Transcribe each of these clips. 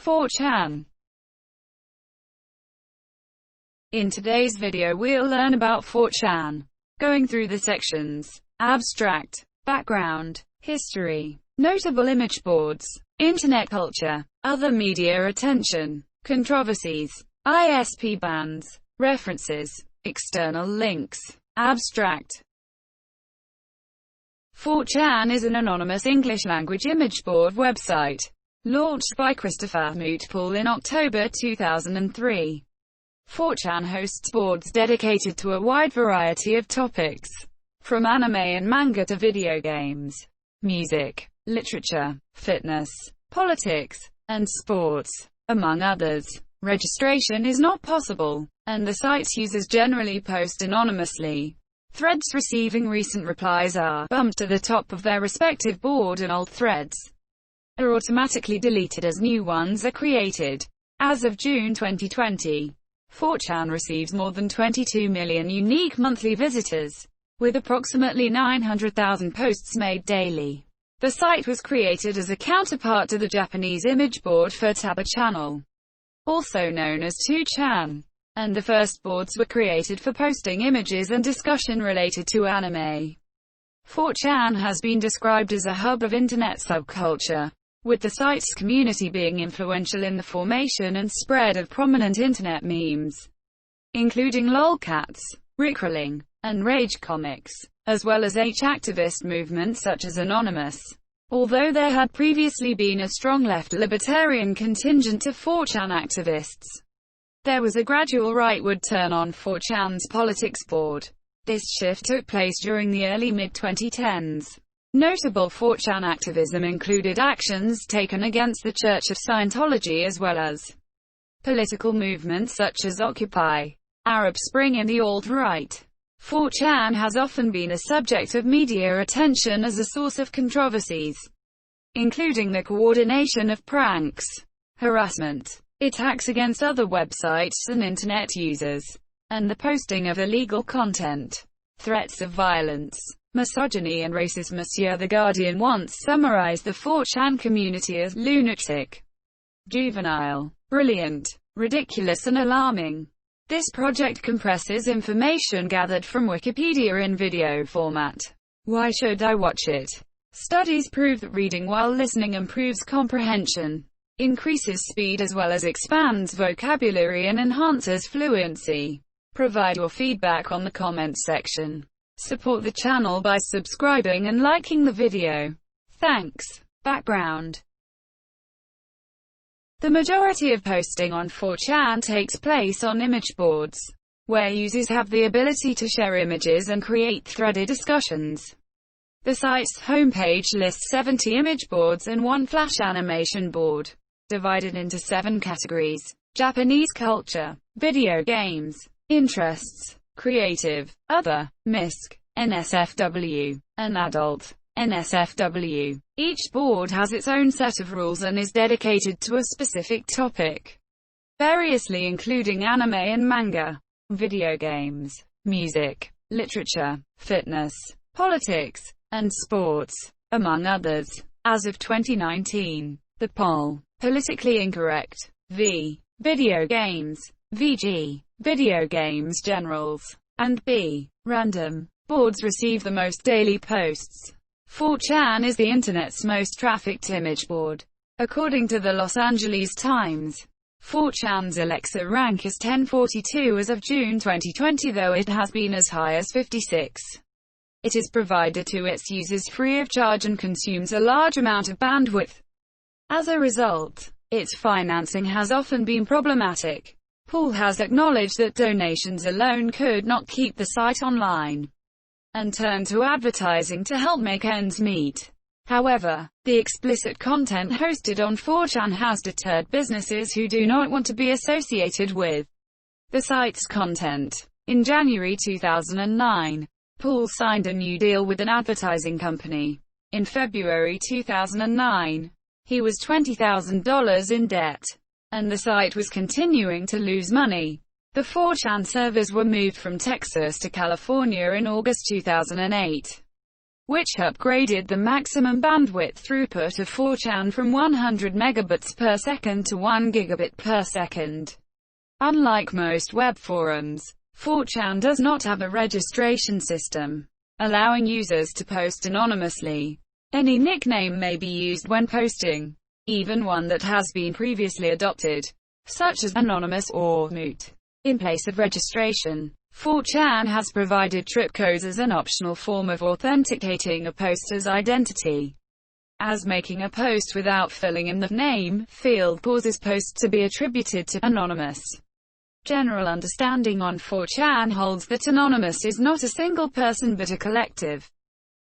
4chan. In today's video we'll learn about 4chan, going through the sections: abstract, background, history, notable image boards, internet culture, other media attention, controversies, ISP bans, references, external links. Abstract. 4chan is an anonymous English-language image board website, launched by Christopher Poole in October 2003. 4chan hosts boards dedicated to a wide variety of topics, from anime and manga to video games, music, literature, fitness, politics, and sports, among others. Registration is not possible, and the site's users generally post anonymously. Threads receiving recent replies are bumped to the top of their respective board, and old threads are automatically deleted as new ones are created. As of June 2020, 4chan receives more than 22 million unique monthly visitors, with approximately 900,000 posts made daily. The site was created as a counterpart to the Japanese image board Futaba channel, also known as 2chan, and the first boards were created for posting images and discussion related to anime. 4chan has been described as a hub of internet subculture, with the site's community being influential in the formation and spread of prominent internet memes, including lolcats, rickrolling, and rage comics, as well as activist movements such as Anonymous. Although there had previously been a strong left libertarian contingent to 4chan activists, there was a gradual rightward turn on 4chan's politics board. This shift took place during the early mid-2010s. Notable 4chan activism included actions taken against the Church of Scientology as well as political movements such as Occupy, Arab Spring and the alt-right. 4chan has often been a subject of media attention as a source of controversies, including the coordination of pranks, harassment, attacks against other websites and internet users, and the posting of illegal content, threats of violence, misogyny and racism. The Guardian once summarized the 4chan community as lunatic, juvenile, brilliant, ridiculous and alarming. This project compresses information gathered from Wikipedia in video format. Why should I watch it? Studies prove that reading while listening improves comprehension, increases speed as well as expands vocabulary and enhances fluency. Provide your feedback on the comments section. Support the channel by subscribing and liking the video. Thanks. Background. The majority of posting on 4chan takes place on image boards, where users have the ability to share images and create threaded discussions. The site's homepage lists 70 image boards and one flash animation board, divided into 7 categories: Japanese culture, video games, interests, creative, other, MISC, NSFW, and adult, NSFW. Each board has its own set of rules and is dedicated to a specific topic, variously including anime and manga, video games, music, literature, fitness, politics, and sports, among others. As of 2019, the poll, politically incorrect, v. video games, VG, video games generals, and b. random boards receive the most daily posts. 4chan is the internet's most trafficked image board. According to the Los Angeles Times, 4chan's Alexa rank is 1042 as of June 2020, though it has been as high as 56. It is provided to its users free of charge and consumes a large amount of bandwidth. As a result, its financing has often been problematic. Poole has acknowledged that donations alone could not keep the site online, and turned to advertising to help make ends meet. However, the explicit content hosted on 4chan has deterred businesses who do not want to be associated with the site's content. In January 2009, Poole signed a new deal with an advertising company. In February 2009, he was $20,000 in debt, and the site was continuing to lose money. The 4chan servers were moved from Texas to California in August 2008. which upgraded the maximum bandwidth throughput of 4chan from 100 megabits per second to 1 gigabit per second. Unlike most web forums, 4chan does not have a registration system, allowing users to post anonymously. Any nickname may be used when posting, even one that has been previously adopted, such as anonymous or moot. In place of registration, 4chan has provided trip codes as an optional form of authenticating a poster's identity, as making a post without filling in the name field causes posts to be attributed to anonymous. General understanding on 4chan holds that anonymous is not a single person but a collective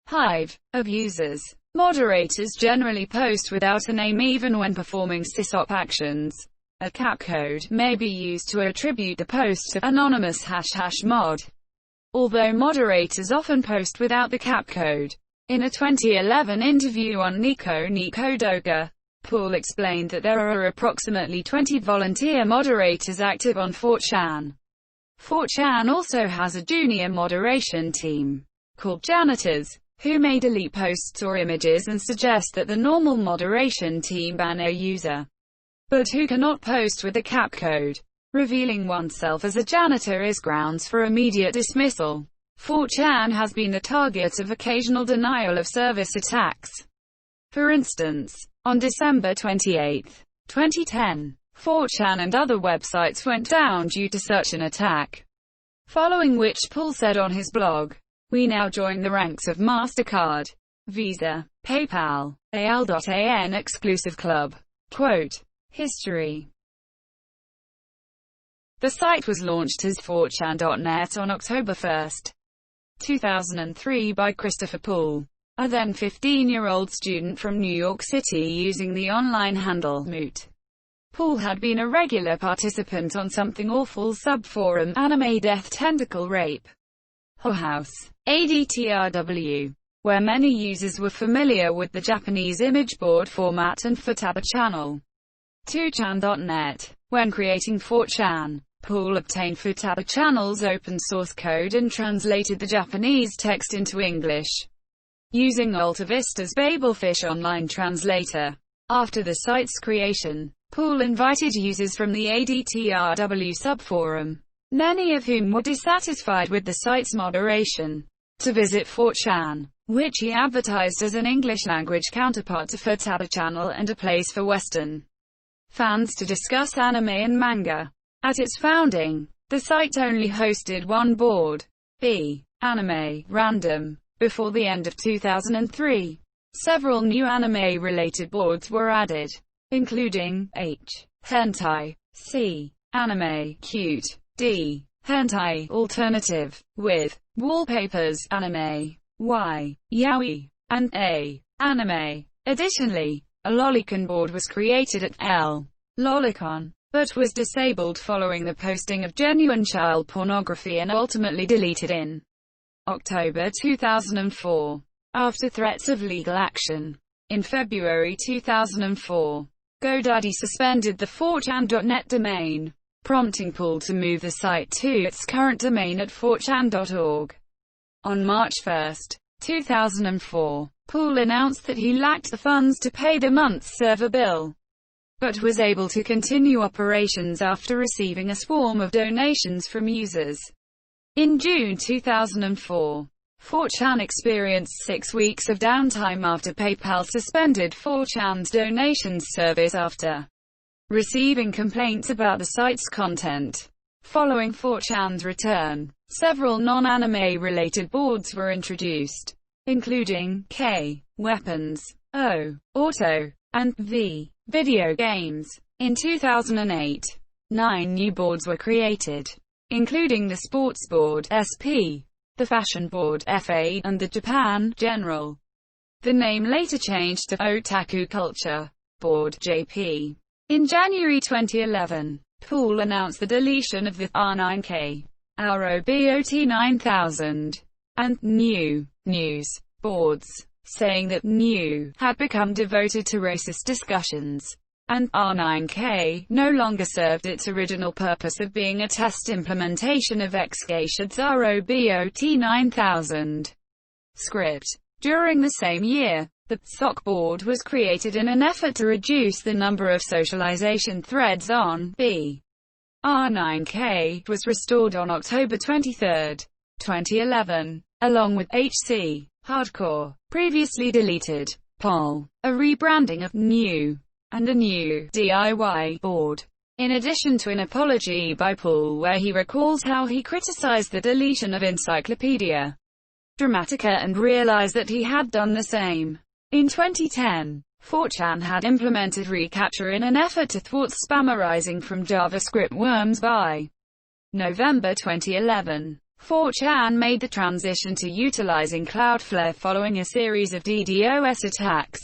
hive of users. Moderators generally post without a name even when performing sysop actions. A capcode may be used to attribute the post to anonymous #mod. Although moderators often post without the capcode. In a 2011 interview on Nico Doga, Paul explained that there are approximately 20 volunteer moderators active on 4chan. 4chan also has a junior moderation team, called janitors, who may delete posts or images and suggest that the normal moderation team ban a user, but who cannot post with a capcode. Revealing oneself as a janitor is grounds for immediate dismissal. 4chan has been the target of occasional denial of service attacks. For instance, on December 28, 2010, 4chan and other websites went down due to such an attack. Following which Paul said on his blog, "We now join the ranks of MasterCard, Visa, PayPal, AL.AN exclusive club." Quote, History. The site was launched as 4chan.net on October 1, 2003 by Christopher Poole, a then 15-year-old student from New York City using the online handle Moot. Poole had been a regular participant on Something Awful subforum Anime Death Tentacle Rape Whorehouse, ADTRW, where many users were familiar with the Japanese imageboard format and Futaba channel. 2chan.net. When creating 4chan, Poole obtained Futaba channel's open source code and translated the Japanese text into English, using Alta Vista's Babelfish online translator. After the site's creation, Poole invited users from the ADTRW subforum, many of whom were dissatisfied with the site's moderation, to visit 4chan, which he advertised as an English-language counterpart to Futaba channel and a place for Western fans to discuss anime and manga. At its founding, the site only hosted one board, B. Anime Random. Before the end of 2003, several new anime-related boards were added, including H. Hentai, C. Anime Cute, D. Hentai Alternative, with wallpapers Anime, Y. Yaoi, and A. Anime. Additionally, a lolicon board was created at L. Lolicon, but was disabled following the posting of genuine child pornography and ultimately deleted in October 2004, after threats of legal action. In February 2004, GoDaddy suspended the 4chan.net domain, prompting Poole to move the site to its current domain at 4chan.org. On March 1, 2004, Poole announced that he lacked the funds to pay the month's server bill, but was able to continue operations after receiving a swarm of donations from users. In June 2004, 4chan experienced 6 weeks of downtime after PayPal suspended 4chan's donations service after receiving complaints about the site's content. Following 4chan's return, several non-anime related boards were introduced, including K. Weapons, O. Auto, and V. Video games. In 2008, 9 new boards were created, including the Sports Board (SP), the Fashion Board (FA), and the Japan General. The name later changed to Otaku Culture Board (JP). In January 2011, Poole announced the deletion of the R9K, ROBOT 9000, and New News boards, saying that New had become devoted to racist discussions, and R9K no longer served its original purpose of being a test implementation of Xgashad's ROBOT 9000 script. During the same year, the sock board was created in an effort to reduce the number of socialization threads on B. R9K was restored on October 23, 2011, along with HC Hardcore, previously deleted, POL, a rebranding of New, and a new DIY board. In addition to an apology by Paul where he recalls how he criticized the deletion of Encyclopedia Dramatica and realized that he had done the same. In 2010, 4chan had implemented reCAPTCHA in an effort to thwart spammerizing from JavaScript worms. By November 2011, 4chan made the transition to utilizing Cloudflare following a series of DDoS attacks.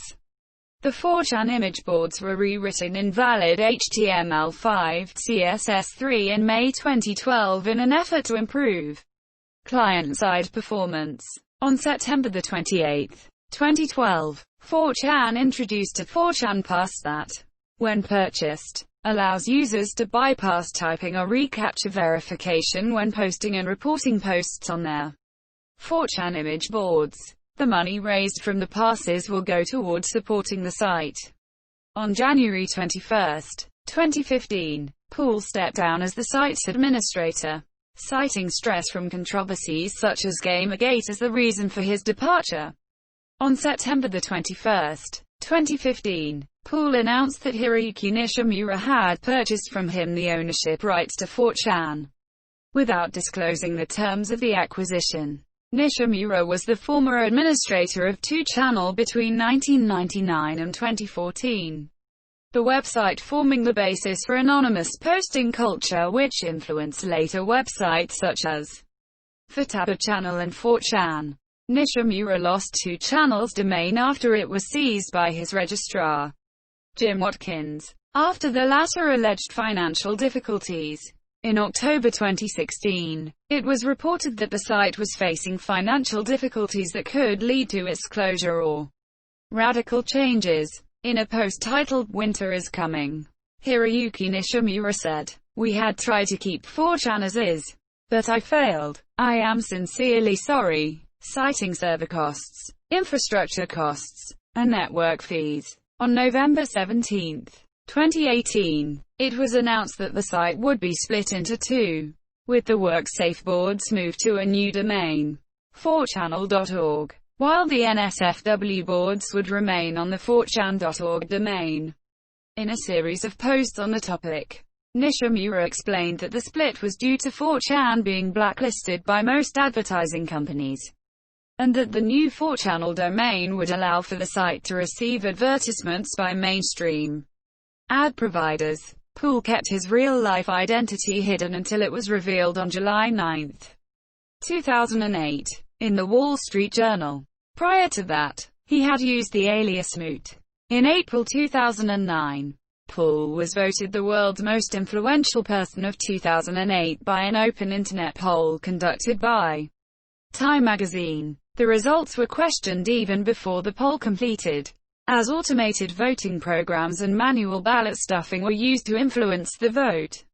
The 4chan image boards were rewritten in valid HTML5, CSS3 in May 2012 in an effort to improve client-side performance. On September 28, 2012, 4chan introduced a 4chan Pass that, when purchased, allows users to bypass typing or reCAPTCHA verification when posting and reporting posts on their 4chan image boards. The money raised from the passes will go towards supporting the site. On January 21, 2015, Paul stepped down as the site's administrator, citing stress from controversies such as Gamergate as the reason for his departure. On September 21, 2015, Paul announced that Hiroyuki Nishimura had purchased from him the ownership rights to 4chan, without disclosing the terms of the acquisition. Nishimura was the former administrator of 2channel between 1999 and 2014. The website forming the basis for anonymous posting culture which influenced later websites such as ffmpeg and 4chan. Nishimura lost 2channel's domain after it was seized by his registrar, Jim Watkins, after the latter alleged financial difficulties. In October 2016, it was reported that the site was facing financial difficulties that could lead to its closure or radical changes. In a post titled "Winter is Coming," Hiroyuki Nishimura said, "We had tried to keep 4chan as is, but I failed. I am sincerely sorry," citing server costs, infrastructure costs, and network fees. On November 17, 2018, it was announced that the site would be split into two, with the WorkSafe boards moved to a new domain, 4channel.org, while the NSFW boards would remain on the 4chan.org domain. In a series of posts on the topic, Nishimura explained that the split was due to 4chan being blacklisted by most advertising companies, and that the new 4channel domain would allow for the site to receive advertisements by mainstream ad providers. Paul kept his real-life identity hidden until it was revealed on July 9, 2008, in the Wall Street Journal. Prior to that, he had used the alias Moot. In April 2009, Paul was voted the world's most influential person of 2008 by an open internet poll conducted by Time magazine. The results were questioned even before the poll completed, as automated voting programs and manual ballot stuffing were used to influence the vote.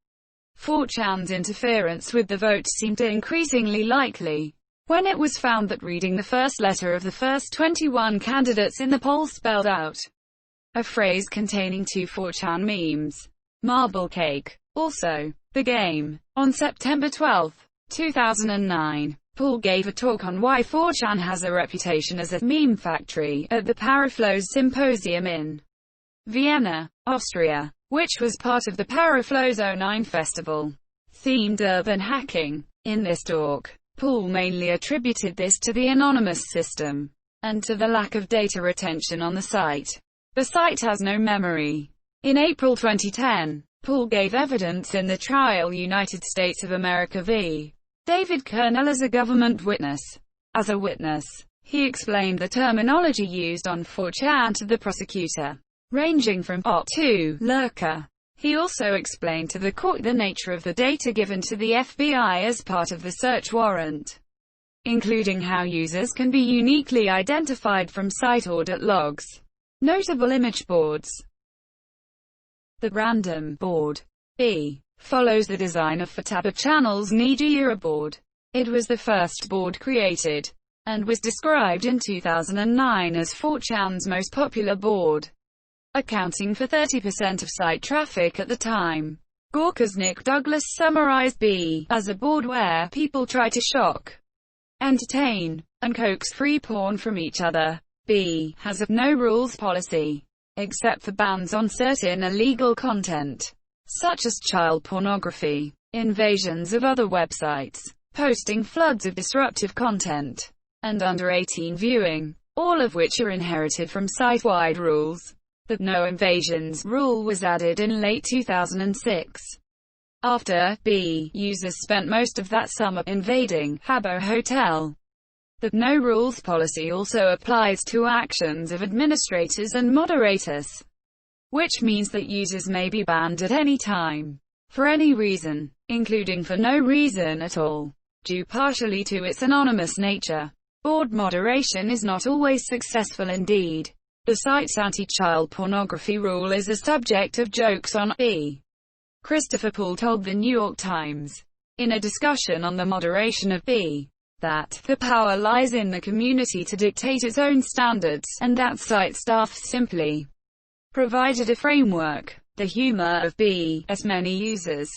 4chan's interference with the vote seemed increasingly likely, when it was found that reading the first letter of the first 21 candidates in the poll spelled out a phrase containing two 4chan memes. Marble cake. Also, the game. On September 12, 2009, Paul gave a talk on why 4chan has a reputation as a meme factory at the Paraflows Symposium in Vienna, Austria, which was part of the Paraflows 09 festival, themed urban hacking. In this talk, Paul mainly attributed this to the anonymous system, and to the lack of data retention on the site. The site has no memory. In April 2010, Paul gave evidence in the trial United States of America v. David Kernell as a government witness. As a witness, he explained the terminology used on 4chan to the prosecutor, ranging from bot to lurker. He also explained to the court the nature of the data given to the FBI as part of the search warrant, including how users can be uniquely identified from site audit logs. Notable image boards. The random board B follows the design of ffmpeg channel's Nijira board. It was the first board created and was described in 2009 as 4chan's most popular board, accounting for 30% of site traffic at the time. Gawker's Nick Douglas summarized B as a board where people try to shock, entertain, and coax free porn from each other. B has a no-rules policy, except for bans on certain illegal content, such as child pornography, invasions of other websites, posting floods of disruptive content, and under-18 viewing, all of which are inherited from site-wide rules. The no invasions rule was added in late 2006. After B users spent most of that summer invading Habbo Hotel. The no rules policy also applies to actions of administrators and moderators, which means that users may be banned at any time, for any reason, including for no reason at all, due partially to its anonymous nature. Board moderation is not always successful indeed. The site's anti-child pornography rule is a subject of jokes on B. Christopher Poole told the New York Times, in a discussion on the moderation of B, that the power lies in the community to dictate its own standards, and that site staff simply provided a framework. The humor of B, as many users,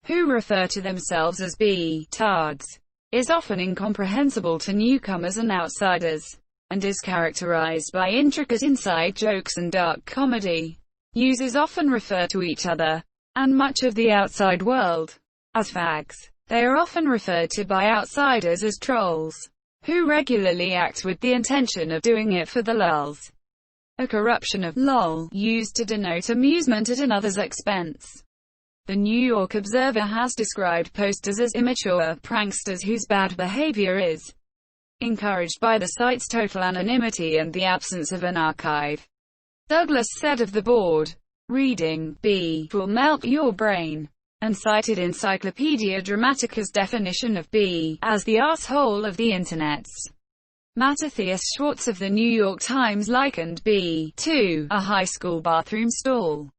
who refer to themselves as B-tards, is often incomprehensible to newcomers and outsiders, and is characterized by intricate inside jokes and dark comedy. Users often refer to each other, and much of the outside world, as fags. They are often referred to by outsiders as trolls, who regularly act with the intention of doing it for the lulz. A corruption of lol, used to denote amusement at another's expense. The New York Observer has described posters as immature pranksters whose bad behavior is encouraged by the site's total anonymity and the absence of an archive. Douglas said of the board, "Reading B will melt your brain," and cited Encyclopedia Dramatica's definition of B as the asshole of the internets. Matthias Schwartz of the New York Times likened B to a high school bathroom stall,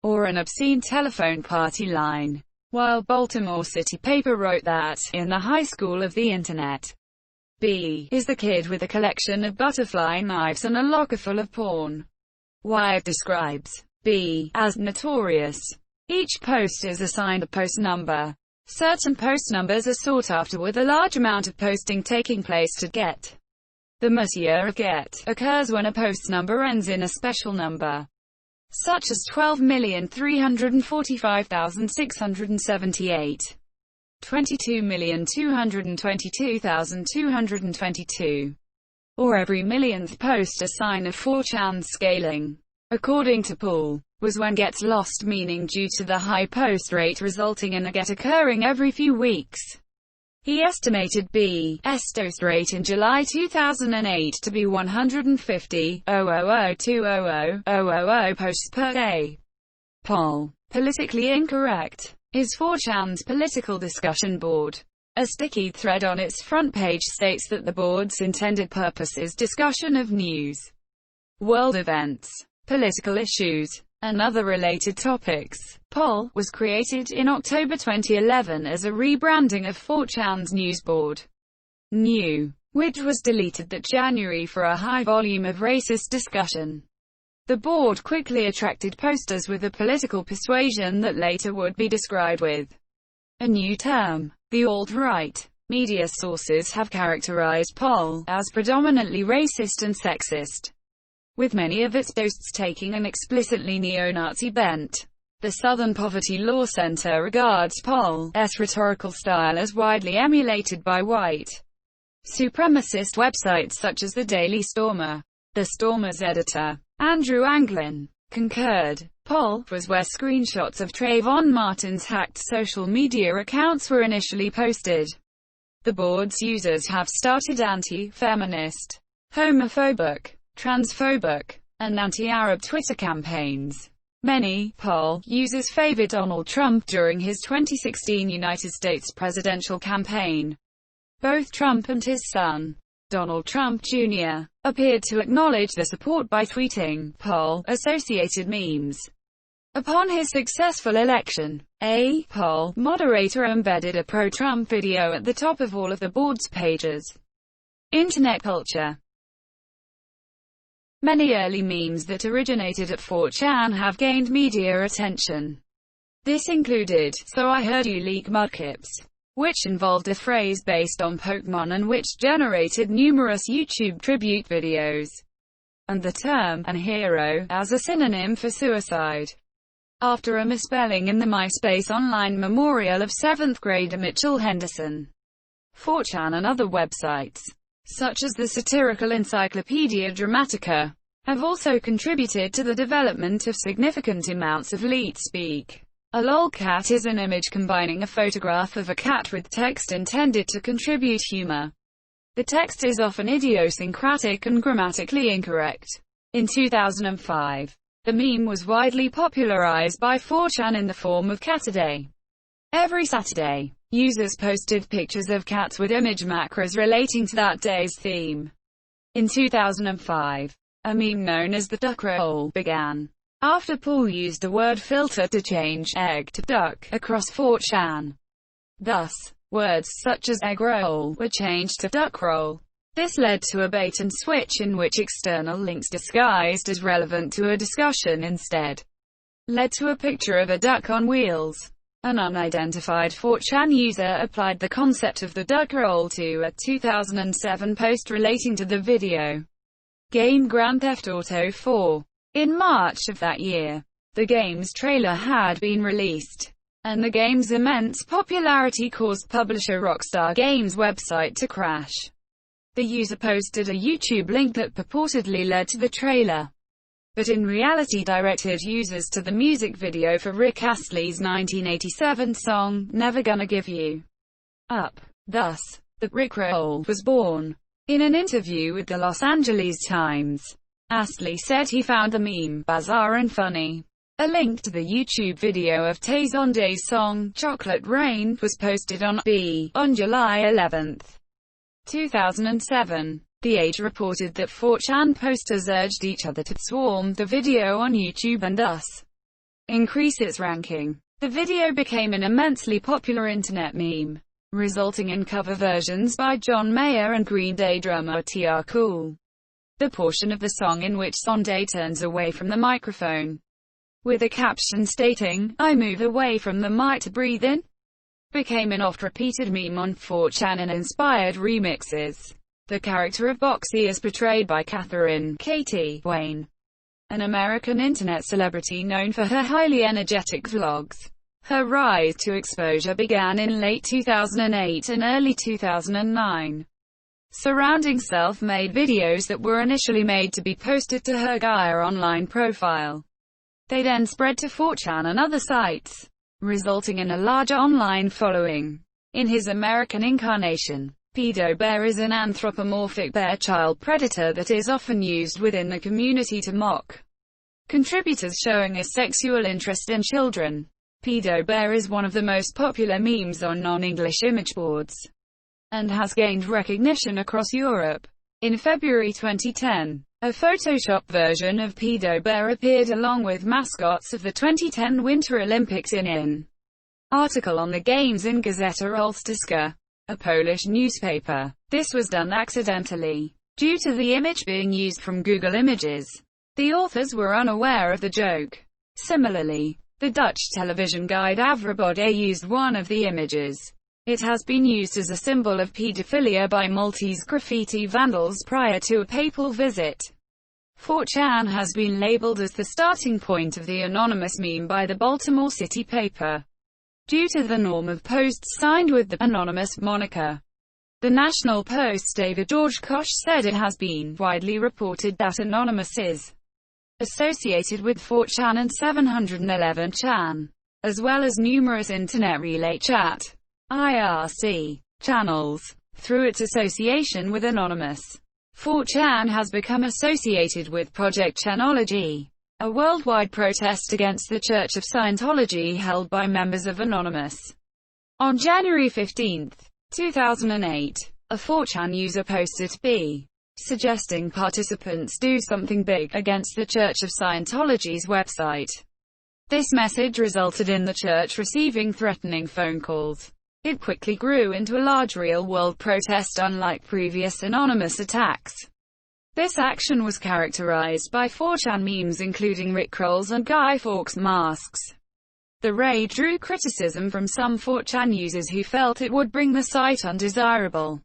or an obscene telephone party line, while Baltimore City Paper wrote that, in the high school of the internet, B is the kid with a collection of butterfly knives and a locker full of porn. Wired describes B as notorious. Each post is assigned a post number. Certain post numbers are sought after with a large amount of posting taking place to get. The Messier of get occurs when a post number ends in a special number, such as 12,345,678, 22,222,222, or every millionth post. A sign of 4chan scaling, according to Poole, was when gets lost, meaning due to the high post rate resulting in a get occurring every few weeks. He estimated B's post rate in July 2008 to be 150,000,200,000 posts per day. Poll. Politically incorrect. Is 4chan's political discussion board. A sticky thread on its front page states that the board's intended purpose is discussion of news, world events, political issues, and other related topics. Poll was created in October 2011 as a rebranding of 4chan's news board, New, which was deleted that January for a high volume of racist discussion. The board quickly attracted posters with a political persuasion that later would be described with a new term, the alt-right. Media sources have characterized Poll as predominantly racist and sexist, with many of its posts taking an explicitly neo-Nazi bent. The Southern Poverty Law Center regards Poll's rhetorical style as widely emulated by white supremacist websites such as the Daily Stormer. The Stormer's editor, Andrew Anglin, concurred. Poll was where screenshots of Trayvon Martin's hacked social media accounts were initially posted. The board's users have started anti-feminist, homophobic, transphobic, and anti-Arab Twitter campaigns. Many Poll users favored Donald Trump during his 2016 United States presidential campaign. Both Trump and his son, Donald Trump Jr., appeared to acknowledge the support by tweeting Poll-associated memes. Upon his successful election, a Poll moderator embedded a pro-Trump video at the top of all of the board's pages. Internet culture. Many early memes that originated at 4chan have gained media attention. This included, "So I Heard You Leak Mudkips," which involved a phrase based on Pokemon and which generated numerous YouTube tribute videos, and the term "an hero" as a synonym for suicide, after a misspelling in the MySpace online memorial of 7th grader Mitchell Henderson. 4chan and other websites, such as the satirical Encyclopedia Dramatica, have also contributed to the development of significant amounts of leet speak. A lolcat is an image combining a photograph of a cat with text intended to contribute humor. The text is often idiosyncratic and grammatically incorrect. In 2005, the meme was widely popularized by 4chan in the form of Cataday. Every Saturday, users posted pictures of cats with image macros relating to that day's theme. In 2005, a meme known as the duck roll began, after Paul used a word filter to change egg to duck across 4chan. Thus, words such as egg roll were changed to duck roll. This led to a bait and switch in which external links disguised as relevant to a discussion instead led to a picture of a duck on wheels. An unidentified 4chan user applied the concept of the duck roll to a 2007 post relating to the video game Grand Theft Auto 4. In March of that year, the game's trailer had been released, and the game's immense popularity caused publisher Rockstar Games' website to crash. The user posted a YouTube link that purportedly led to the trailer, but in reality directed users to the music video for Rick Astley's 1987 song, Never Gonna Give You Up. Thus, the Rickroll was born. In an interview with the Los Angeles Times, Astley said he found the meme bizarre and funny. A link to the YouTube video of Tay Zonde's song, Chocolate Rain, was posted on on July 11, 2007. The Age reported that 4chan posters urged each other to swarm the video on YouTube and thus increase its ranking. The video became an immensely popular internet meme, resulting in cover versions by John Mayer and Green Day drummer T.R. Cool. The portion of the song in which Zonde turns away from the microphone, with a caption stating, "I move away from the mic to breathe in," became an oft-repeated meme on 4chan and inspired remixes. The character of Boxy is portrayed by Catherine Katie Wayne, an American internet celebrity known for her highly energetic vlogs. Her rise to exposure began in late 2008 and early 2009, surrounding self-made videos that were initially made to be posted to her Gaia online profile. They then spread to 4chan and other sites, resulting in a larger online following. In his American incarnation, Pedo Bear is an anthropomorphic bear child predator that is often used within the community to mock contributors showing a sexual interest in children. Pedo Bear is one of the most popular memes on non-English image boards, and has gained recognition across Europe. In February 2010, a Photoshop version of Pedo Bear appeared along with mascots of the 2010 Winter Olympics in an article on the games in Gazeta Rolsterska, a Polish newspaper. This was done accidentally, due to the image being used from Google Images. The authors were unaware of the joke. Similarly, the Dutch television guide Avrabode used one of the images. It has been used as a symbol of pedophilia by Maltese graffiti vandals prior to a papal visit. 4chan has been labeled as the starting point of the anonymous meme by the Baltimore City paper, due to the norm of posts signed with the anonymous moniker. The National Post's David George Koch said it has been widely reported that Anonymous is associated with 4chan and 711chan, as well as numerous Internet Relay Chat (IRC) channels, through its association with Anonymous. 4chan has become associated with Project Chanology, a worldwide protest against the Church of Scientology held by members of Anonymous. On January 15, 2008, a 4chan user posted suggesting participants do something big against the Church of Scientology's website. This message resulted in the church receiving threatening phone calls It quickly grew into a large real-world protest unlike previous anonymous attacks. This action was characterized by 4chan memes including rickrolls and Guy Fawkes masks. The raid drew criticism from some 4chan users who felt it would bring the site undesirable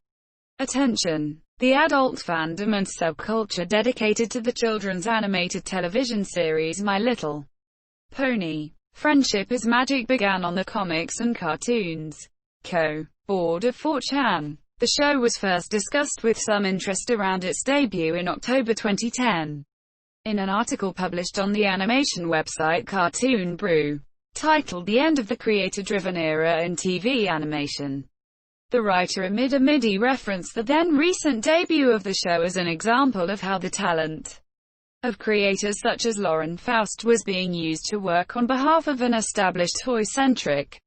attention. The adult fandom and subculture dedicated to the children's animated television series My Little Pony. Friendship is Magic began on the Comics and Cartoons board of 4chan. The show was first discussed with some interest around its debut in October 2010. In an article published on the animation website Cartoon Brew, titled The End of the Creator-Driven Era in TV Animation, the writer amid a MIDI referenced the then-recent debut of the show as an example of how the talent of creators such as Lauren Faust was being used to work on behalf of an established toy-centric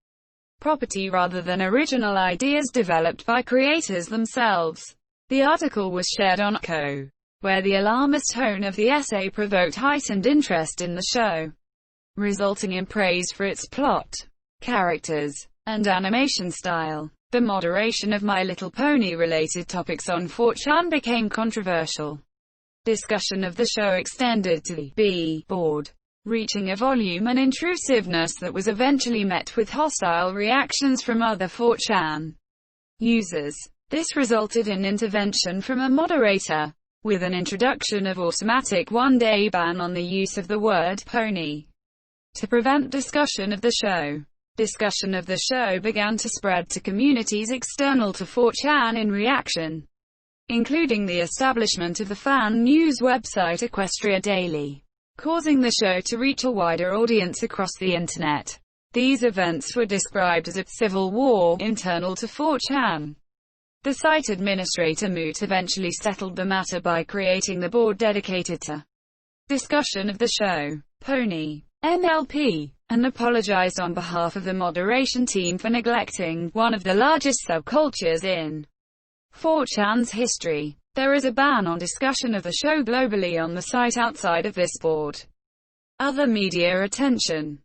property rather than original ideas developed by creators themselves. The article was shared on where the alarmist tone of the essay provoked heightened interest in the show, resulting in praise for its plot, characters, and animation style. The moderation of My Little Pony-related topics on 4chan became controversial. Discussion of the show extended to the B board, reaching a volume and intrusiveness that was eventually met with hostile reactions from other 4chan users. This resulted in intervention from a moderator, with an introduction of automatic one-day ban on the use of the word pony, to prevent discussion of the show. Discussion of the show began to spread to communities external to 4chan in reaction, including the establishment of the fan news website Equestria Daily, causing the show to reach a wider audience across the internet. These events were described as a civil war internal to 4chan. The site administrator Moot eventually settled the matter by creating the board dedicated to discussion of the show, Pony NLP, and apologized on behalf of the moderation team for neglecting one of the largest subcultures in 4chan's history. There is a ban on discussion of the show globally on the site outside of this board. Other media attention.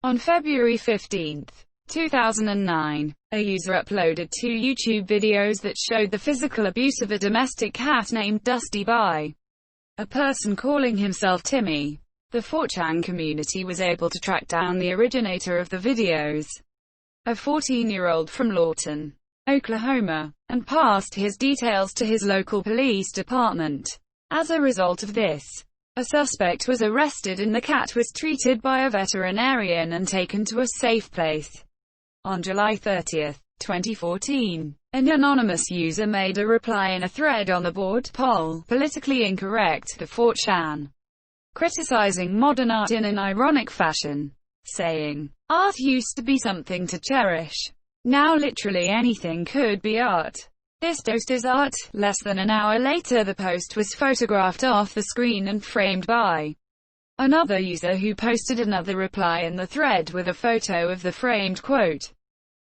On February 15, 2009, a user uploaded 2 YouTube videos that showed the physical abuse of a domestic cat named Dusty by a person calling himself Timmy. The 4chan community was able to track down the originator of the videos, a 14-year-old from Lawton, Oklahoma, and passed his details to his local police department. As a result of this, a suspect was arrested and the cat was treated by a veterinarian and taken to a safe place. On July 30, 2014, an anonymous user made a reply in a thread on the board poll, politically incorrect, to 4chan, criticizing modern art in an ironic fashion, saying, "Art used to be something to cherish. Now literally anything could be art. This toast is art." Less than an hour later the post was photographed off the screen and framed by another user who posted another reply in the thread with a photo of the framed quote.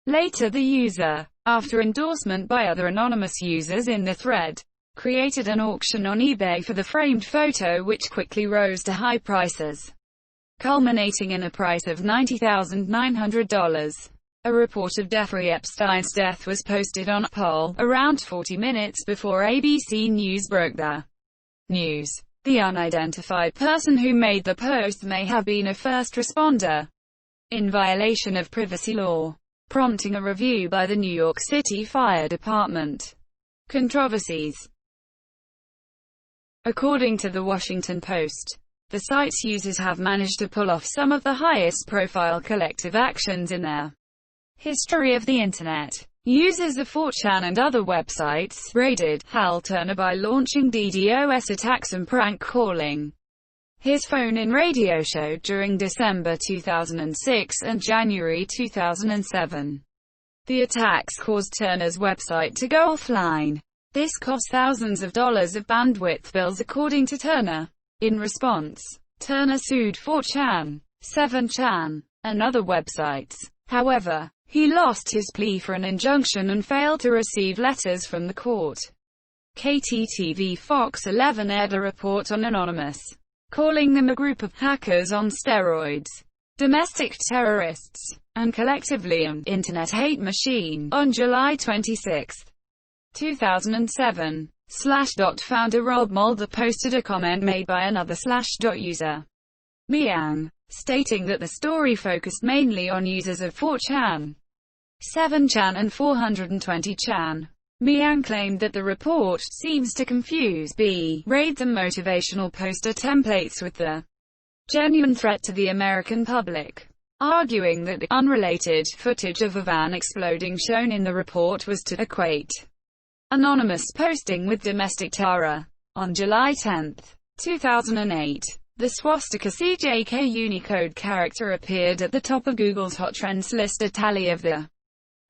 Later the user, after endorsement by other anonymous users in the thread, created an auction on eBay for the framed photo which quickly rose to high prices, culminating in a price of $90,900. A report of Jeffrey Epstein's death was posted on a poll, around 40 minutes before ABC News broke the news. The unidentified person who made the post may have been a first responder, in violation of privacy law, prompting a review by the New York City Fire Department. Controversies. According to the Washington Post, the site's users have managed to pull off some of the highest-profile collective actions in their history of the Internet. Users of 4chan and other websites raided Hal Turner by launching DDoS attacks and prank calling his phone-in radio show during December 2006 and January 2007. The attacks caused Turner's website to go offline. This cost thousands of dollars of bandwidth bills according to Turner. In response, Turner sued 4chan, 7chan, and other websites. However, he lost his plea for an injunction and failed to receive letters from the court. KTTV Fox 11 aired a report on Anonymous, calling them a group of hackers on steroids, domestic terrorists, and collectively an Internet hate machine. On July 26, 2007, Slashdot founder Rob Mulder posted a comment made by another Slashdot user, Miang, stating that the story focused mainly on users of 4chan, 7chan and 420chan. Miang claimed that the report seems to confuse raids and motivational poster templates with the genuine threat to the American public, arguing that the unrelated footage of a van exploding shown in the report was to equate anonymous posting with domestic terror. On July 10, 2008, the swastika CJK Unicode character appeared at the top of Google's Hot Trends list, a tally of the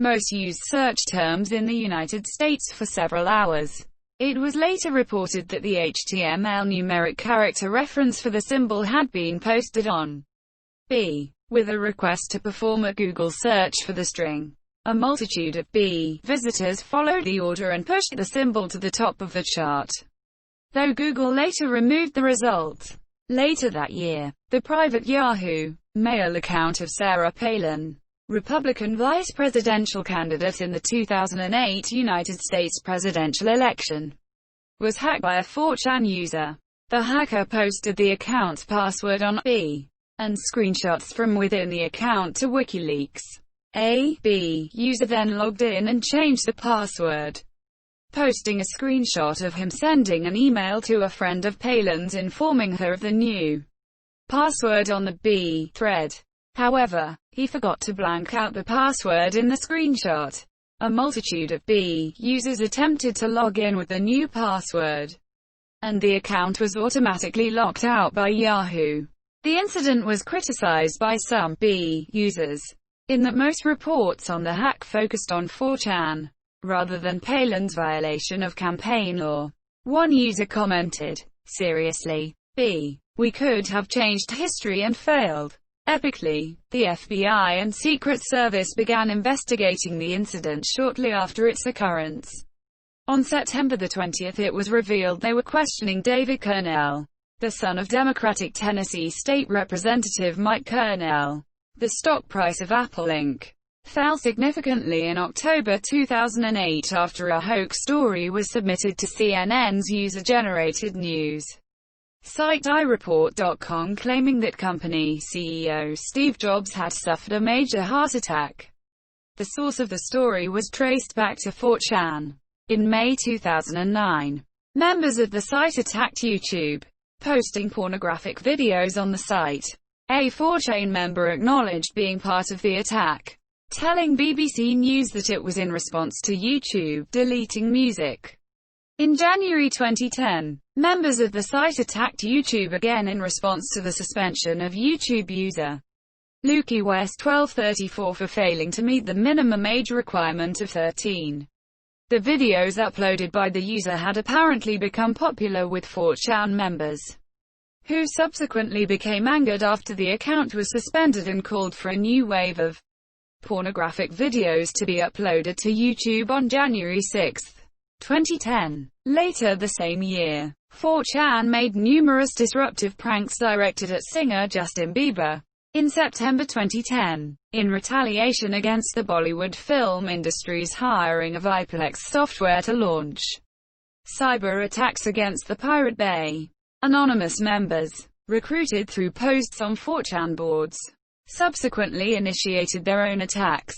most used search terms in the United States for several hours. It was later reported that the HTML numeric character reference for the symbol had been posted on with a request to perform a Google search for the string. A multitude of visitors followed the order and pushed the symbol to the top of the chart, though Google later removed the result. Later that year, the private Yahoo Mail account of Sarah Palin, Republican vice presidential candidate in the 2008 United States presidential election, was hacked by a 4chan user. The hacker posted the account's password on and screenshots from within the account to WikiLeaks. A user then logged in and changed the password, posting a screenshot of him sending an email to a friend of Palin's informing her of the new password on the thread. However, he forgot to blank out the password in the screenshot. A multitude of users attempted to log in with the new password, and the account was automatically locked out by Yahoo. The incident was criticized by some users, in that most reports on the hack focused on 4chan, rather than Palin's violation of campaign law. One user commented, "Seriously, we could have changed history and failed." Epically, the FBI and Secret Service began investigating the incident shortly after its occurrence. On September 20, it was revealed they were questioning David Kernell, the son of Democratic Tennessee State Representative Mike Kernell. The stock price of Apple Inc. fell significantly in October 2008 after a hoax story was submitted to CNN's user-generated news site iReport.com, claiming that company CEO Steve Jobs had suffered a major heart attack. The source of the story was traced back to 4chan. In May 2009, members of the site attacked YouTube, posting pornographic videos on the site. A 4chan member acknowledged being part of the attack, telling BBC News that it was in response to YouTube deleting music. In January 2010, members of the site attacked YouTube again in response to the suspension of YouTube user Lukey West 1234 for failing to meet the minimum age requirement of 13. The videos uploaded by the user had apparently become popular with 4chan members, who subsequently became angered after the account was suspended and called for a new wave of pornographic videos to be uploaded to YouTube on January 6, 2010. Later the same year, 4chan made numerous disruptive pranks directed at singer Justin Bieber. In September 2010, in retaliation against the Bollywood film industry's hiring of Viplex Software to launch cyber attacks against the Pirate Bay, anonymous members, recruited through posts on 4chan boards, subsequently initiated their own attacks,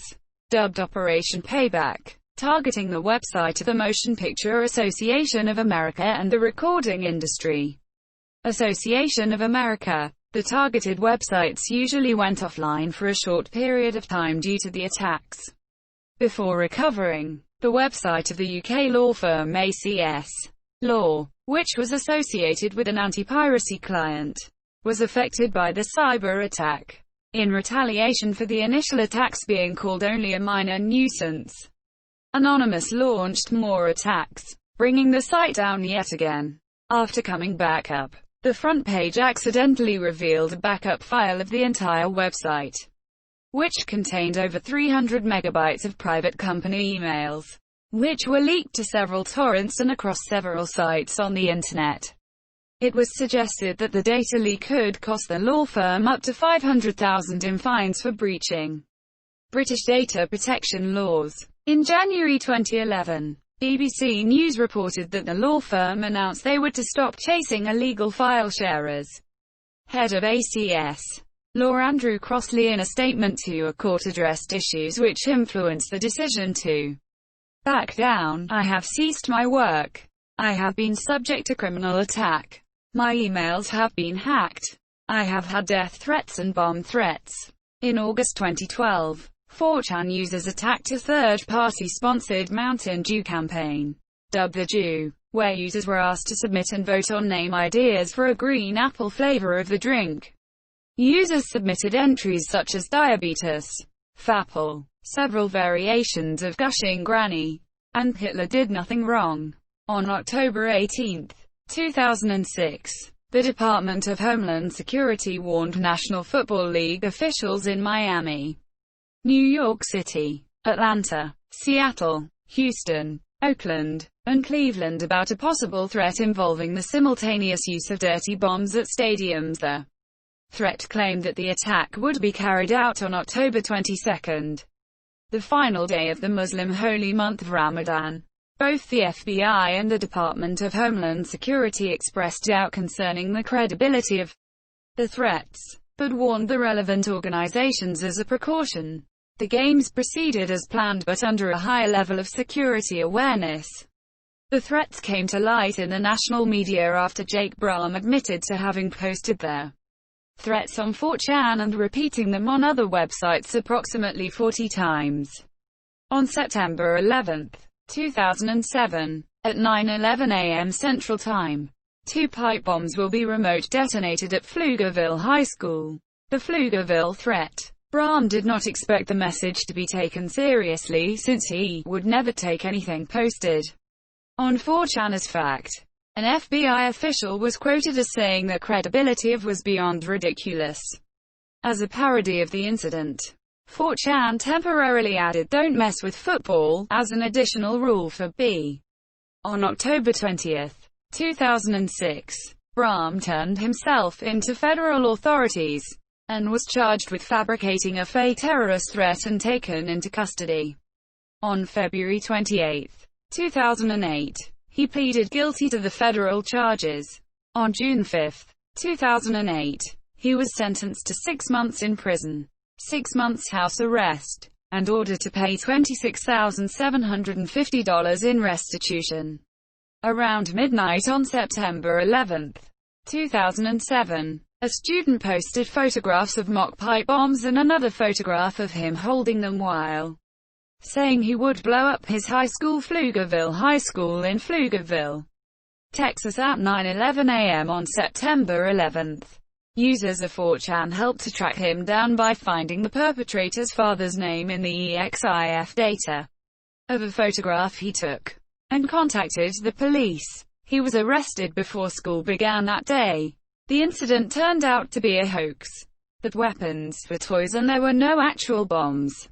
dubbed Operation Payback, targeting the website of the Motion Picture Association of America and the Recording Industry Association of America. The targeted websites usually went offline for a short period of time due to the attacks, before recovering. The website of the UK law firm ACS Law, which was associated with an anti-piracy client, was affected by the cyber attack. In retaliation for the initial attacks being called only a minor nuisance, Anonymous launched more attacks, bringing the site down yet again. After coming back up, the front page accidentally revealed a backup file of the entire website, which contained over 300 megabytes of private company emails, which were leaked to several torrents and across several sites on the internet. It was suggested that the data leak could cost the law firm up to $500,000 in fines for breaching British data protection laws. In January 2011, BBC News reported that the law firm announced they were to stop chasing illegal file sharers. Head of ACS Law Andrew Crossley, in a statement to a court, addressed issues which influenced the decision to back down. "I have ceased my work. I have been subject to criminal attack. My emails have been hacked. I have had death threats and bomb threats." In August 2012, 4chan users attacked a third-party sponsored Mountain Dew campaign, dubbed The Dew, where users were asked to submit and vote on name ideas for a green apple flavor of the drink. Users submitted entries such as diabetes, Fapple, several variations of Gushing Granny, and Hitler did nothing wrong. On October 18, 2006, the Department of Homeland Security warned National Football League officials in Miami, New York City, Atlanta, Seattle, Houston, Oakland, and Cleveland about a possible threat involving the simultaneous use of dirty bombs at stadiums. The threat claimed that the attack would be carried out on October 22, the final day of the Muslim holy month of Ramadan. Both the FBI and the Department of Homeland Security expressed doubt concerning the credibility of the threats, but warned the relevant organizations as a precaution. The games proceeded as planned but under a higher level of security awareness. The threats came to light in the national media after Jake Brahm admitted to having posted their threats on 4chan and repeating them on other websites approximately 40 times. On September 11, 2007, at 9:11 a.m. Central Time, 2 pipe bombs will be remote detonated at Pflugerville High School. The Pflugerville threat. Brahm did not expect the message to be taken seriously since he would never take anything posted on 4chan as fact. An FBI official was quoted as saying that credibility of was beyond ridiculous. As a parody of the incident, 4chan temporarily added "Don't mess with football" as an additional rule for B. On October 20, 2006, Brahm turned himself into federal authorities and was charged with fabricating a fake terrorist threat and taken into custody. On February 28, 2008, he pleaded guilty to the federal charges. On June 5, 2008, he was sentenced to 6 months in prison, 6 months house arrest, and ordered to pay $26,750 in restitution. Around midnight on September 11, 2007, a student posted photographs of mock pipe bombs and another photograph of him holding them while saying he would blow up his high school, Pflugerville High School in Pflugerville, Texas at 9:11 a.m. on September 11. Users of 4chan helped to track him down by finding the perpetrator's father's name in the EXIF data of a photograph he took, and contacted the police. He was arrested before school began that day. The incident turned out to be a hoax. The weapons were toys and there were no actual bombs.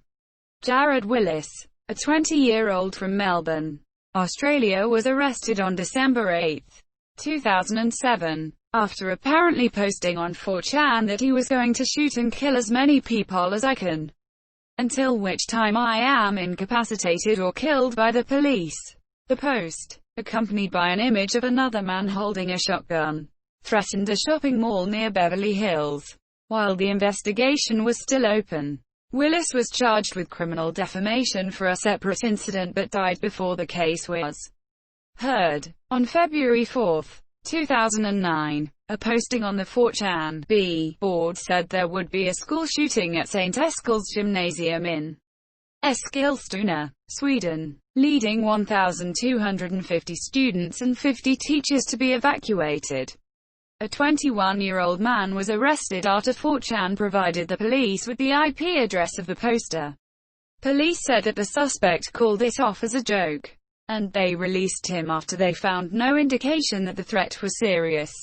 Jared Willis, a 20-year-old from Melbourne, Australia, was arrested on December 8, 2007, after apparently posting on 4chan that he was going to shoot and kill as many people as I can, until which time I am incapacitated or killed by the police. The post, accompanied by an image of another man holding a shotgun, threatened a shopping mall near Beverly Hills. While the investigation was still open, Willis was charged with criminal defamation for a separate incident but died before the case was heard. On February 4, 2009, a posting on the 4chan B board said there would be a school shooting at St. Eskil's Gymnasium in Eskilstuna, Sweden, leading 1,250 students and 50 teachers to be evacuated. A 21-year-old man was arrested after 4chan provided the police with the IP address of the poster. Police said that the suspect called it off as a joke, and they released him after they found no indication that the threat was serious.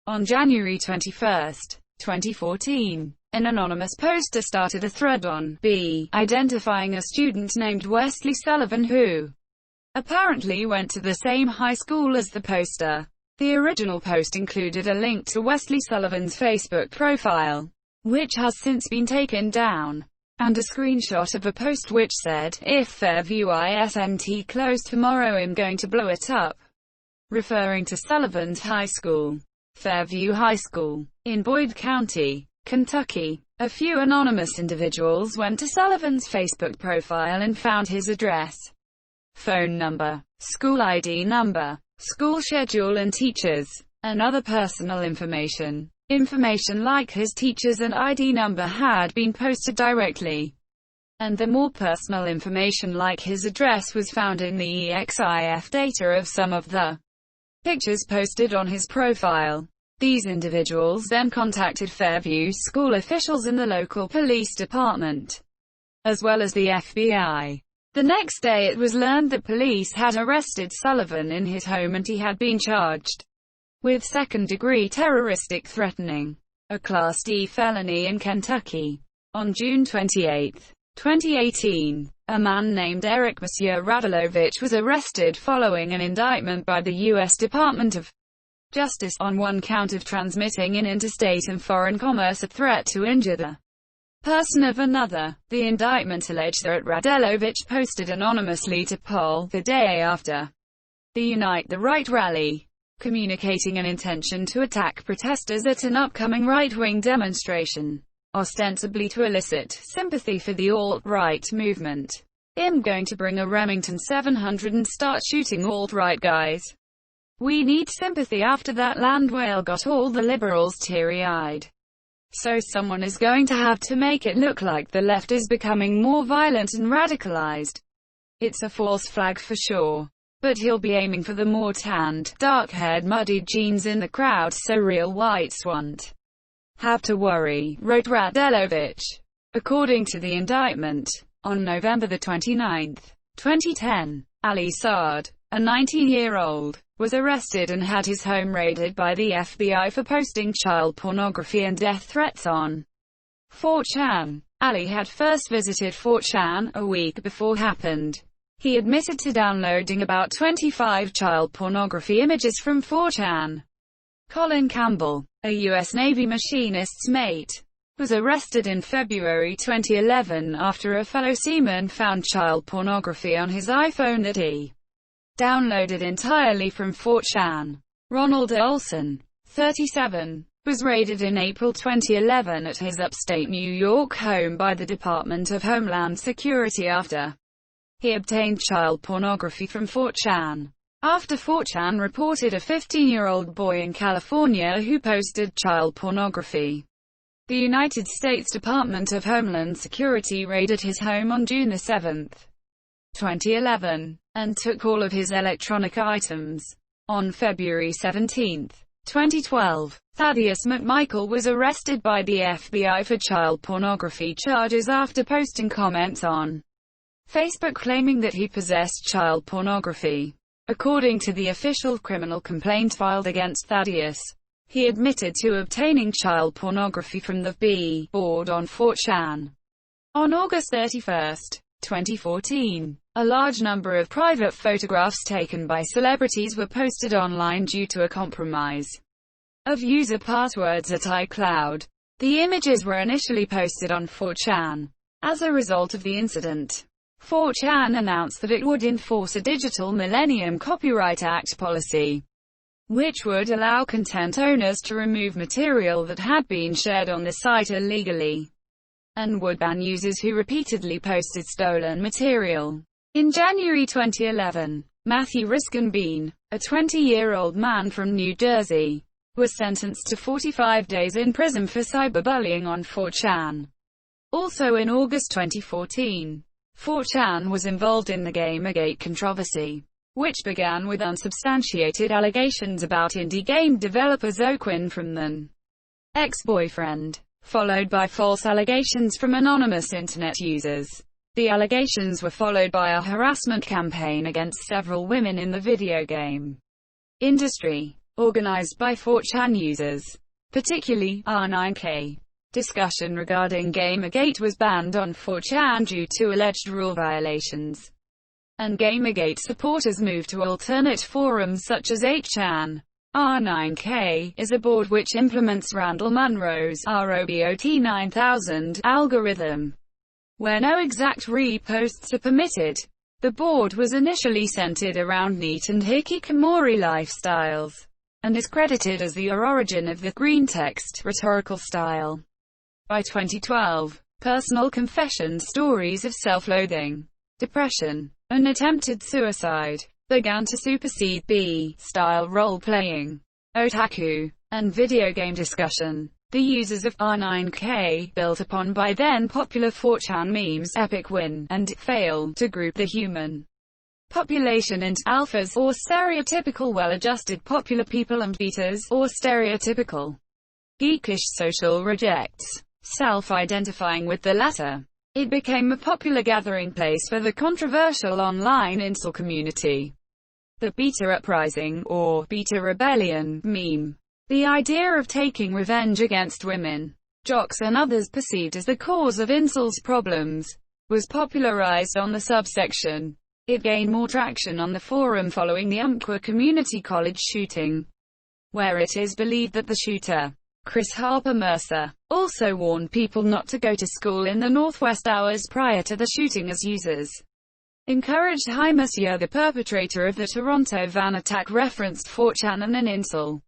On January 21, 2014, an anonymous poster started a thread on B, identifying a student named Wesley Sullivan who apparently went to the same high school as the poster. The original post included a link to Wesley Sullivan's Facebook profile, which has since been taken down. and a screenshot of a post which said, "If Fairview isn't closed tomorrow, I'm going to blow it up," referring to Sullivan's high school, Fairview High School, in Boyd County, Kentucky. A few anonymous individuals went to Sullivan's Facebook profile and found his address, phone number, school ID number, school schedule and teachers, and other personal information. Information like his teachers and ID number had been posted directly, and the more personal information like his address was found in the EXIF data of some of the pictures posted on his profile. These individuals then contacted Fairview school officials and the local police department, as well as the FBI. The next day it was learned that police had arrested Sullivan in his home and he had been charged with second-degree terroristic threatening, a Class D felony in Kentucky. On June 28, 2018, a man named Eric Monsieur Radulovich was arrested following an indictment by the U.S. Department of Justice on one count of transmitting in interstate and foreign commerce a threat to injure the person of another. The indictment alleged that Radulovich posted anonymously to Poll the day after the Unite the Right rally, communicating an intention to attack protesters at an upcoming right-wing demonstration, ostensibly to elicit sympathy for the alt-right movement. "I'm going to bring a Remington 700 and start shooting alt-right guys. We need sympathy." After that land whale got all the liberals teary-eyed. So someone is going to have to make it look like the left is becoming more violent and radicalized. It's a false flag for sure. But he'll be aiming for the more tanned, dark-haired, muddied jeans in the crowd, so real whites won't have to worry, wrote Radulovich. According to the indictment, on November 29, 2010, Ali Saad, a 19-year-old, was arrested and had his home raided by the FBI for posting child pornography and death threats on 4chan. Ali had first visited 4chan a week before happened. He admitted to downloading about 25 child pornography images from 4chan. Colin Campbell, a U.S. Navy machinist's mate, was arrested in February 2011 after a fellow seaman found child pornography on his iPhone that he downloaded entirely from 4chan. Ronald Olson, 37, was raided in April 2011 at his upstate New York home by the Department of Homeland Security after he obtained child pornography from 4chan. After 4chan reported a 15-year-old boy in California who posted child pornography, the United States Department of Homeland Security raided his home on June 7, 2011, and took all of his electronic items. On February 17, 2012, Thaddeus McMichael was arrested by the FBI for child pornography charges after posting comments on Facebook claiming that he possessed child pornography. According to the official criminal complaint filed against Thaddeus, he admitted to obtaining child pornography from the B-board on 4chan. On August 31, 2014, a large number of private photographs taken by celebrities were posted online due to a compromise of user passwords at iCloud. The images were initially posted on 4chan. As a result of the incident, 4chan announced that it would enforce a Digital Millennium Copyright Act policy, which would allow content owners to remove material that had been shared on the site illegally, and would ban users who repeatedly posted stolen material. In January 2011, Matthew Riskenbean, a 20-year-old man from New Jersey, was sentenced to 45 days in prison for cyberbullying on 4chan. Also in August 2014, 4chan was involved in the Gamergate controversy, which began with unsubstantiated allegations about indie game developer Zoquin from an ex-boyfriend, followed by false allegations from anonymous internet users. The allegations were followed by a harassment campaign against several women in the video game industry, organized by 4chan users, particularly R9K. Discussion regarding Gamergate was banned on 4chan due to alleged rule violations, and Gamergate supporters moved to alternate forums such as 8chan. R9K is a board which implements Randall Munroe's ROBOT 9000 algorithm. where no exact reposts are permitted. The board was initially centered around neat and hikikomori lifestyles, and is credited as the origin of the green text rhetorical style. By 2012, personal confession stories of self-loathing, depression, and attempted suicide began to supersede B-style role-playing, otaku, and video game discussion. The users of R9K, built upon by then-popular 4chan memes, Epic Win, and Fail, to group the human population into alphas, or stereotypical well-adjusted popular people, and betas, or stereotypical geekish social rejects, self-identifying with the latter. It became a popular gathering place for the controversial online incel community. The Beta Uprising, or Beta Rebellion, meme. The idea of taking revenge against women, jocks and others perceived as the cause of incels' problems, was popularized on the subsection. It gained more traction on the forum following the Umpqua Community College shooting, where it is believed that the shooter, Chris Harper Mercer, also warned people not to go to school in the Northwest hours prior to the shooting, as users encouraged Hi Monsieur, the perpetrator of the Toronto van attack, referenced 4chan and an incel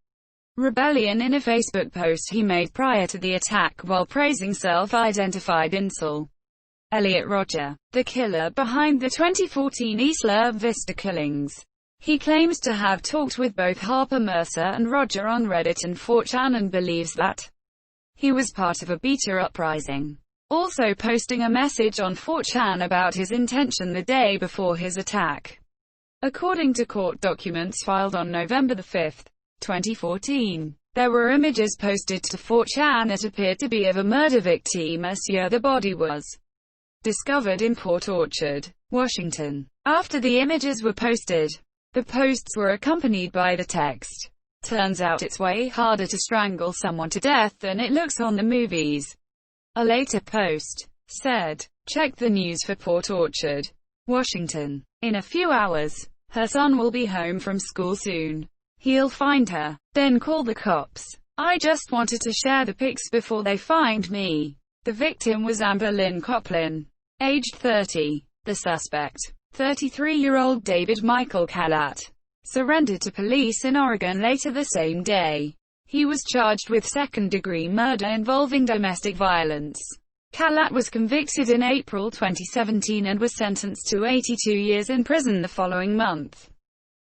rebellion in a Facebook post he made prior to the attack, while praising self-identified incel Elliot Rodger, the killer behind the 2014 Isla Vista killings. He claims to have talked with both Harper Mercer and Rodger on Reddit and 4chan and believes that he was part of a Beta Uprising, also posting a message on 4chan about his intention the day before his attack. According to court documents filed on November 5, 2014, there were images posted to 4chan that appeared to be of a murder victim. Monsieur, the body was discovered in Port Orchard, Washington. After the images were posted, the posts were accompanied by the text, "Turns out it's way harder to strangle someone to death than it looks on the movies." A later post said, "Check the news for Port Orchard, Washington. In a few hours, her son will be home from school soon. He'll find her. Then call the cops. I just wanted to share the pics before they find me." The victim was Amber Lynn Coplin, aged 30. The suspect, 33-year-old David Michael Calat, surrendered to police in Oregon later the same day. He was charged with second-degree murder involving domestic violence. Calat was convicted in April 2017 and was sentenced to 82 years in prison the following month.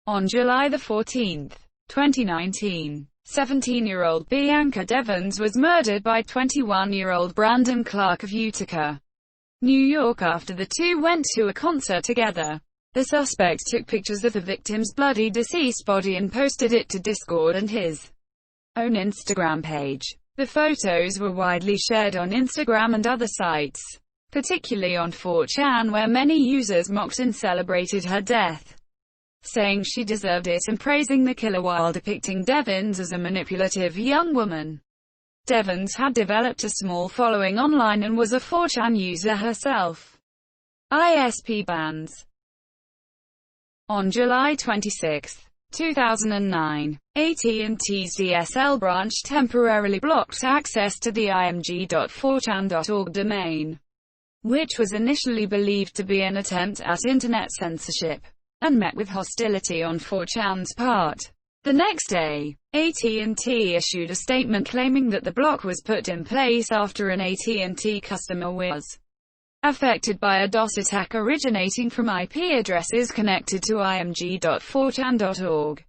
On July 14, 2019, 17-year-old Bianca Devons was murdered by 21-year-old Brandon Clark of Utica, New York, after the two went to a concert together. The suspect took pictures of the victim's bloody deceased body and posted it to Discord and his own Instagram page. The photos were widely shared on Instagram and other sites, particularly on 4chan, where many users mocked and celebrated her death, saying she deserved it and praising the killer while depicting Devons as a manipulative young woman. Devons had developed a small following online and was a 4chan user herself. ISP bans. On July 26, 2009, AT&T's DSL branch temporarily blocked access to the img.4chan.org domain, which was initially believed to be an attempt at internet censorship, and met with hostility on 4chan's part. The next day, AT&T issued a statement claiming that the block was put in place after an AT&T customer was affected by a DOS attack originating from IP addresses connected to img.4chan.org,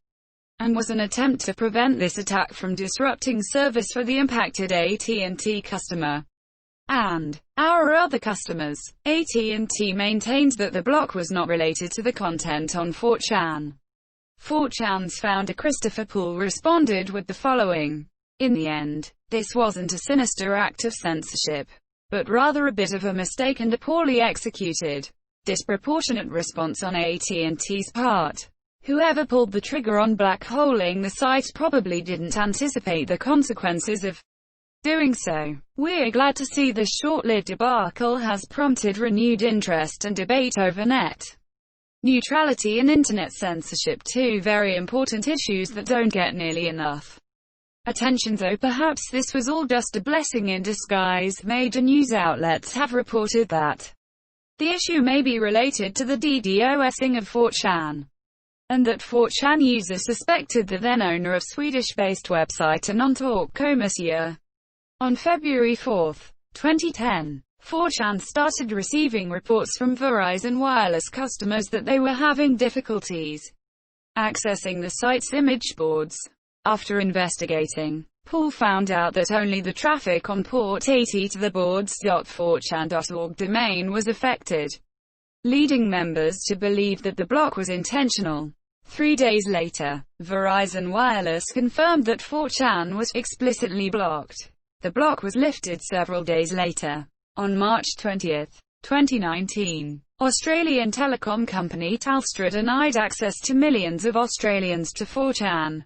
and was an attempt to prevent this attack from disrupting service for the impacted AT&T customer and our other customers. AT&T maintains that the block was not related to the content on 4chan. 4chan's founder Christopher Poole responded with the following: "In the end, this wasn't a sinister act of censorship, but rather a bit of a mistake and a poorly executed, disproportionate response on AT&T's part. Whoever pulled the trigger on black-holing the site probably didn't anticipate the consequences of doing so. We're glad to see this short-lived debacle has prompted renewed interest and debate over net neutrality and internet censorship, two very important issues that don't get nearly enough attention, though perhaps this was all just a blessing in disguise. Major news outlets have reported that the issue may be related to the DDoSing of 4chan, and that 4chan users suspected the then owner of Swedish-based website Anontalk. On February 4, 2010, 4chan started receiving reports from Verizon Wireless customers that they were having difficulties accessing the site's image boards. After investigating, Paul found out that only the traffic on port 80 to the boards.4chan.org domain was affected, leading members to believe that the block was intentional. 3 days later, Verizon Wireless confirmed that 4chan was explicitly blocked. The block was lifted several days later. On March 20, 2019, Australian telecom company Telstra denied access to millions of Australians to 4chan.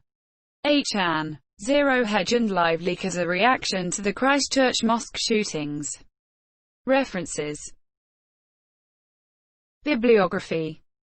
8chan, Zero Hedge and LiveLeak as a reaction to the Christchurch mosque shootings. References. Bibliography.